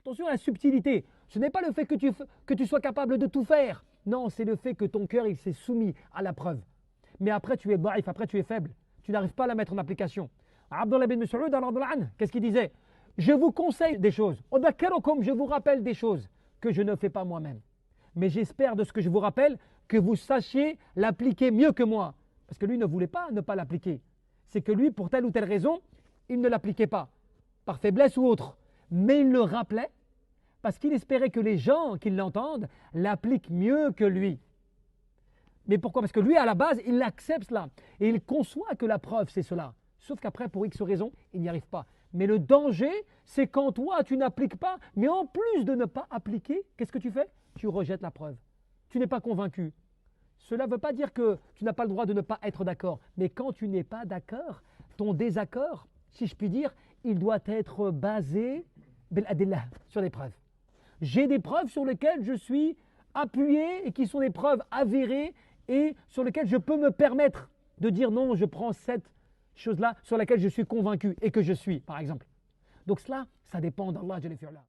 Attention à la subtilité. Ce n'est pas le fait que tu sois capable de tout faire. Non, c'est le fait que ton cœur il s'est soumis à la preuve. Mais après tu es daif, après tu es faible. Tu n'arrives pas à la mettre en application. Abdullah bin Mas'ud, qu'est-ce qu'il disait? Je vous conseille des choses. Je vous rappelle des choses que je ne fais pas moi-même. Mais j'espère de ce que je vous rappelle que vous sachiez l'appliquer mieux que moi. Parce que lui ne voulait pas ne pas l'appliquer. C'est que lui, pour telle ou telle raison, il ne l'appliquait pas. Par faiblesse ou autre. Mais il le rappelait parce qu'il espérait que les gens qui l'entendent l'appliquent mieux que lui. Mais pourquoi? Parce que lui, à la base, il accepte cela. Et il conçoit que la preuve, c'est cela. Sauf qu'après, pour X raison, il n'y arrive pas. Mais le danger, c'est quand toi, tu n'appliques pas, mais en plus de ne pas appliquer, qu'est-ce que tu fais? Tu rejettes la preuve. Tu n'es pas convaincu. Cela ne veut pas dire que tu n'as pas le droit de ne pas être d'accord. Mais quand tu n'es pas d'accord, ton désaccord, si je puis dire, il doit être basé sur des preuves. J'ai des preuves sur lesquelles je suis appuyé et qui sont des preuves avérées et sur lesquelles je peux me permettre de dire non, je prends cette chose-là sur laquelle je suis convaincu et que je suis, par exemple. Donc cela, ça dépend d'Allah Jalla fi'ala.